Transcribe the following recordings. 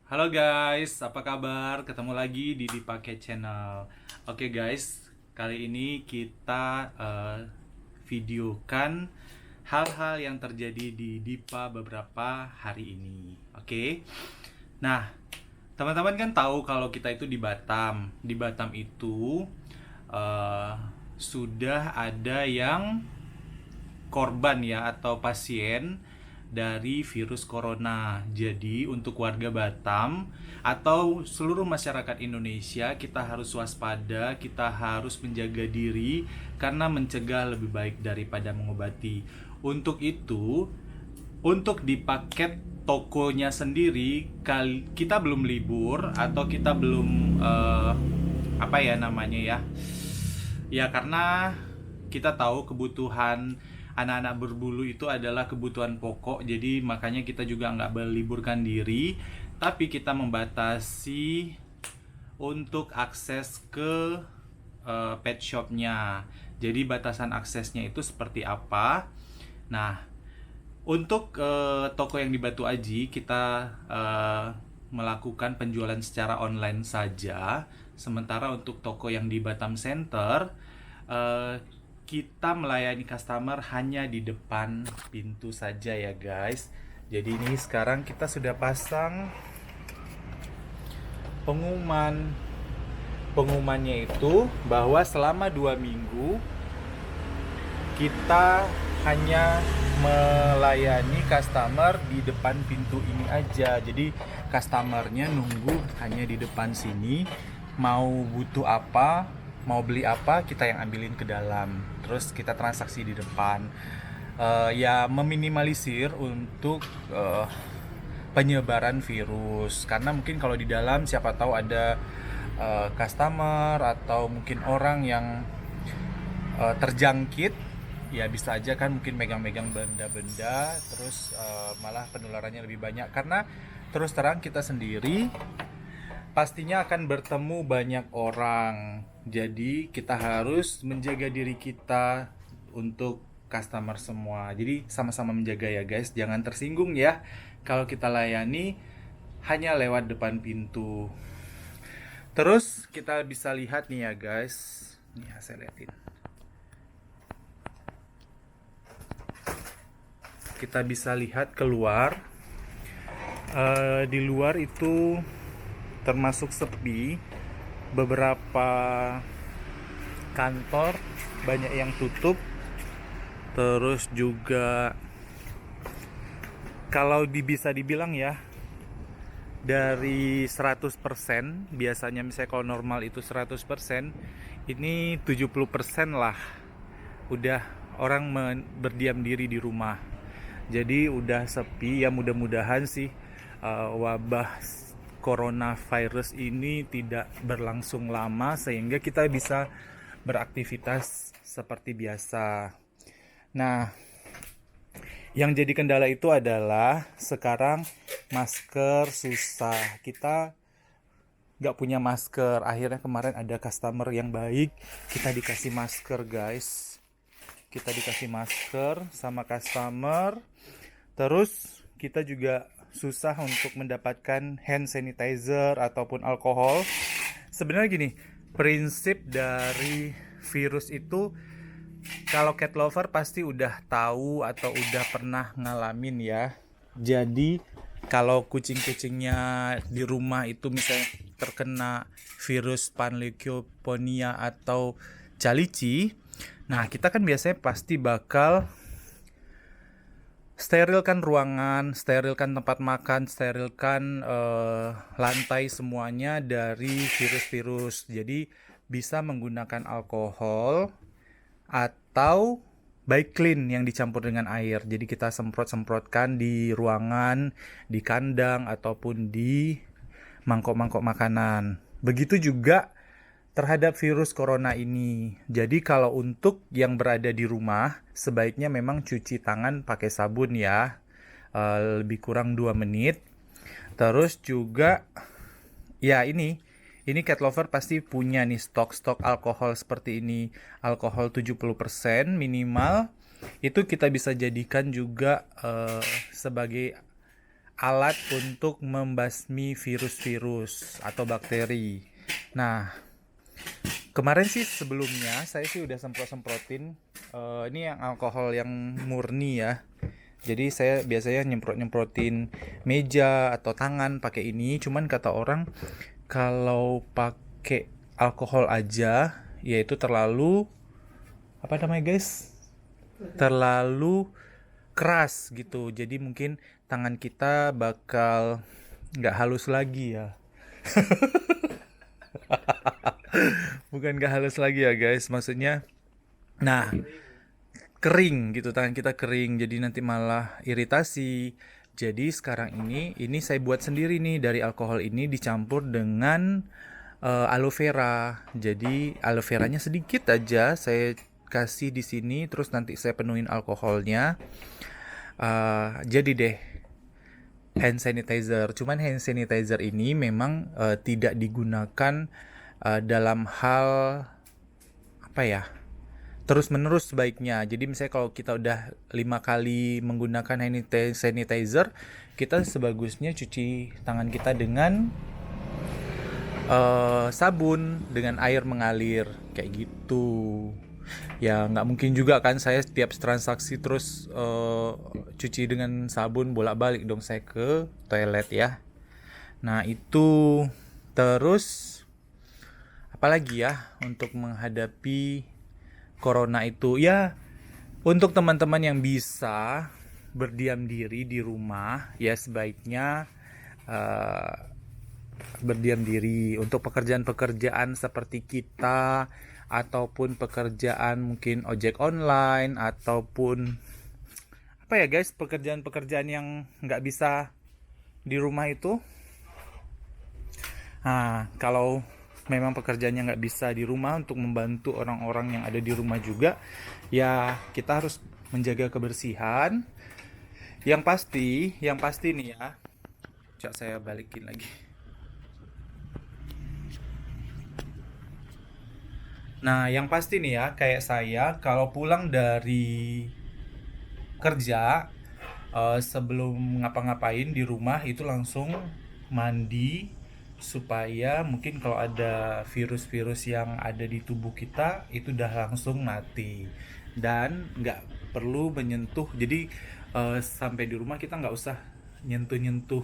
Halo guys, apa kabar? Ketemu lagi di Dipakai Channel. Oke guys, kali ini kita videokan hal-hal yang terjadi di Dipa beberapa hari ini. Oke. Nah, teman-teman kan tahu kalau kita itu di Batam. Di Batam itu eh, sudah ada yang korban ya atau pasien dari virus corona. Jadi untuk warga Batam atau seluruh masyarakat Indonesia kita harus waspada, kita harus menjaga diri karena mencegah lebih baik daripada mengobati. Untuk itu, untuk di paket tokonya sendiri kita belum libur atau kita belum apa ya namanya ya, ya karena kita tahu kebutuhan anak-anak berbulu itu adalah kebutuhan pokok, jadi makanya kita juga nggak meliburkan diri, tapi kita membatasi untuk akses ke pet shopnya. Jadi batasan aksesnya itu seperti apa? Nah, untuk toko yang di Batu Aji kita melakukan penjualan secara online saja. Sementara untuk toko yang di Batam Center eh, kita melayani customer hanya di depan pintu saja ya guys. Jadi ini sekarang kita sudah pasang pengumuman. Pengumumannya itu bahwa selama 2 minggu kita hanya melayani customer di depan pintu ini aja. Jadi customernya nunggu hanya di depan sini, mau butuh apa, mau beli apa, kita yang ambilin ke dalam, terus kita transaksi di depan. Ya meminimalisir untuk penyebaran virus, karena mungkin kalau di dalam siapa tahu ada customer atau mungkin orang yang terjangkit, ya bisa aja kan mungkin megang-megang benda-benda, terus malah penularannya lebih banyak. Karena terus terang kita sendiri pastinya akan bertemu banyak orang, jadi kita harus menjaga diri kita untuk customer semua. Jadi sama-sama menjaga ya guys, jangan tersinggung ya kalau kita layani hanya lewat depan pintu. Terus kita bisa lihat nih ya guys, nih saya liatin, kita bisa lihat keluar. Di luar itu termasuk sepi, beberapa kantor banyak yang tutup. Terus juga kalau bisa dibilang ya, dari 100% biasanya misalnya kalau normal itu 100%, ini 70% lah udah orang berdiam diri di rumah. Jadi udah sepi ya, mudah-mudahan sih wabah coronavirus ini tidak berlangsung lama sehingga kita bisa beraktivitas seperti biasa. Nah, yang jadi kendala itu adalah sekarang masker susah. Kita nggak punya masker. Akhirnya kemarin ada customer yang baik, kita dikasih masker guys. Kita dikasih masker sama customer. Terus kita juga susah untuk mendapatkan hand sanitizer ataupun alkohol. Sebenarnya gini, prinsip dari virus itu kalau cat lover pasti udah tahu atau udah pernah ngalamin ya. Jadi kalau kucing-kucingnya di rumah itu misalnya terkena virus panleukopenia atau calici, nah kita kan biasanya pasti bakal sterilkan ruangan, sterilkan tempat makan, sterilkan lantai semuanya dari virus-virus. Jadi bisa menggunakan alkohol atau baik clean yang dicampur dengan air. Jadi kita semprot-semprotkan di ruangan, di kandang ataupun di mangkok-mangkok makanan. Begitu juga terhadap virus corona ini. Jadi kalau untuk yang berada di rumah, sebaiknya memang cuci tangan pakai sabun ya. Lebih kurang 2 menit. Terus juga ya ini cat lover pasti punya nih stok-stok alkohol seperti ini. Alkohol 70% minimal. Itu kita bisa jadikan juga sebagai alat untuk membasmi virus-virus atau bakteri. Nah, kemarin sih sebelumnya saya sih udah semprotin ini yang alkohol yang murni ya. Jadi saya biasanya nyemprotin meja atau tangan pakai ini. Cuman kata orang kalau pakai alkohol aja yaitu terlalu apa namanya guys? Terlalu keras gitu. Jadi mungkin tangan kita bakal nggak halus lagi ya. Bukan nggak halus lagi ya guys. Maksudnya, nah kering gitu, tangan kita kering, jadi nanti malah iritasi. Jadi sekarang ini saya buat sendiri nih, dari alkohol ini dicampur dengan aloe vera. Jadi aloe veranya sedikit aja saya kasih di sini, terus nanti saya penuhin alkoholnya. Jadi deh hand sanitizer. Cuman hand sanitizer ini memang tidak digunakan dalam hal apa ya? Terus menerus sebaiknya. Jadi misalnya kalau kita udah 5 kali menggunakan hand sanitizer, kita sebagusnya cuci tangan kita dengan sabun dengan air mengalir kayak gitu. Ya nggak mungkin juga kan saya setiap transaksi terus cuci dengan sabun bolak-balik dong, saya ke toilet ya. Nah itu, terus apalagi ya untuk menghadapi corona itu ya, untuk teman-teman yang bisa berdiam diri di rumah ya sebaiknya berdiam diri. Untuk pekerjaan-pekerjaan seperti kita ataupun pekerjaan mungkin ojek online ataupun apa ya guys, pekerjaan-pekerjaan yang nggak bisa di rumah itu. Nah, kalau memang pekerjaannya nggak bisa di rumah, untuk membantu orang-orang yang ada di rumah juga, ya kita harus menjaga kebersihan. Yang pasti nih ya, coba saya balikin lagi. Nah, yang pasti nih ya, kayak saya kalau pulang dari kerja, sebelum ngapa-ngapain di rumah itu langsung mandi, supaya mungkin kalau ada virus-virus yang ada di tubuh kita itu udah langsung mati dan nggak perlu menyentuh. Jadi sampai di rumah kita nggak usah nyentuh-nyentuh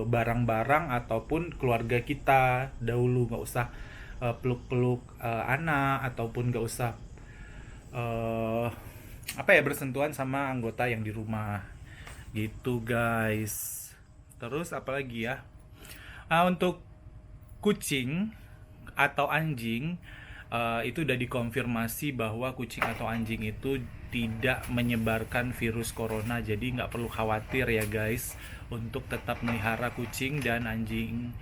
barang-barang ataupun keluarga kita dahulu, nggak usah peluk-peluk anak, ataupun nggak usah apa ya, bersentuhan sama anggota yang di rumah gitu guys. Terus apalagi ya, untuk kucing atau anjing, itu udah dikonfirmasi bahwa kucing atau anjing itu tidak menyebarkan virus corona. Jadi nggak perlu khawatir ya guys untuk tetap melihara kucing dan anjing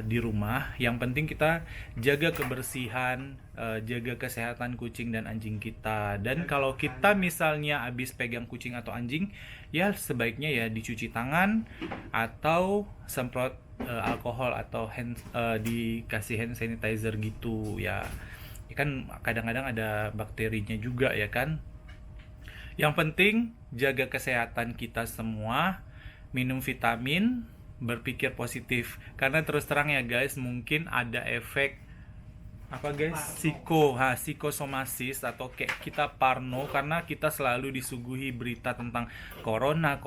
di rumah. Yang penting kita jaga kebersihan, jaga kesehatan kucing dan anjing kita. Dan kalau kita misalnya habis pegang kucing atau anjing, ya sebaiknya ya dicuci tangan atau semprot alkohol atau dikasih hand sanitizer gitu ya. Kan kadang-kadang ada bakterinya juga ya kan. Yang penting jaga kesehatan kita semua, minum vitamin, berpikir positif. Karena terus terang ya guys, mungkin ada efek apa guys, psikosomasis, atau kayak kita parno karena kita selalu disuguhi berita tentang corona.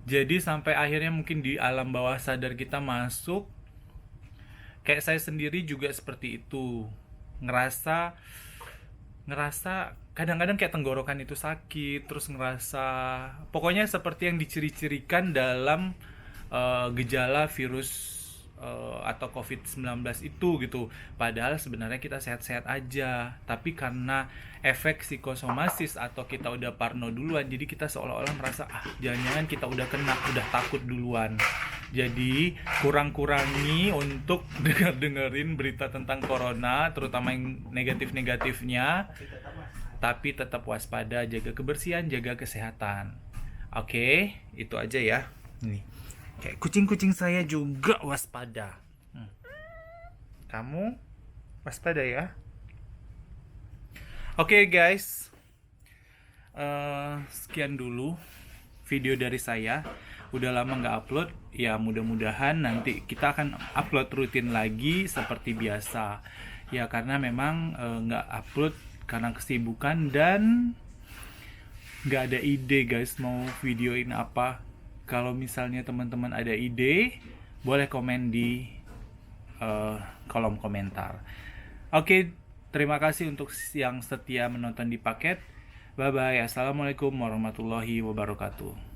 Jadi sampai akhirnya mungkin di alam bawah sadar kita masuk. Kayak saya sendiri juga seperti itu, ngerasa kadang-kadang kayak tenggorokan itu sakit, terus ngerasa pokoknya seperti yang diciri-cirikan dalam gejala virus atau COVID-19 itu gitu. Padahal sebenarnya kita sehat-sehat aja, tapi karena efek psikosomasis atau kita udah parno duluan, jadi kita seolah-olah merasa jangan-jangan kita udah kena, udah takut duluan. Jadi kurang-kurangi untuk dengerin berita tentang corona, terutama yang negatif-negatifnya, tapi tetap waspada, jaga kebersihan, jaga kesehatan. Oke, itu aja ya. Nih, kayak kucing-kucing saya juga waspada. Kamu waspada ya. Oke guys, sekian dulu video dari saya. udah lama nggak upload. Ya mudah-mudahan nanti kita akan upload rutin lagi seperti biasa. Ya karena memang nggak upload karena kesibukan dan nggak ada ide guys mau videoin apa. Kalau misalnya teman-teman ada ide, boleh komen di kolom komentar. Oke, terima kasih untuk yang setia menonton di paket. Bye bye. Assalamualaikum warahmatullahi wabarakatuh.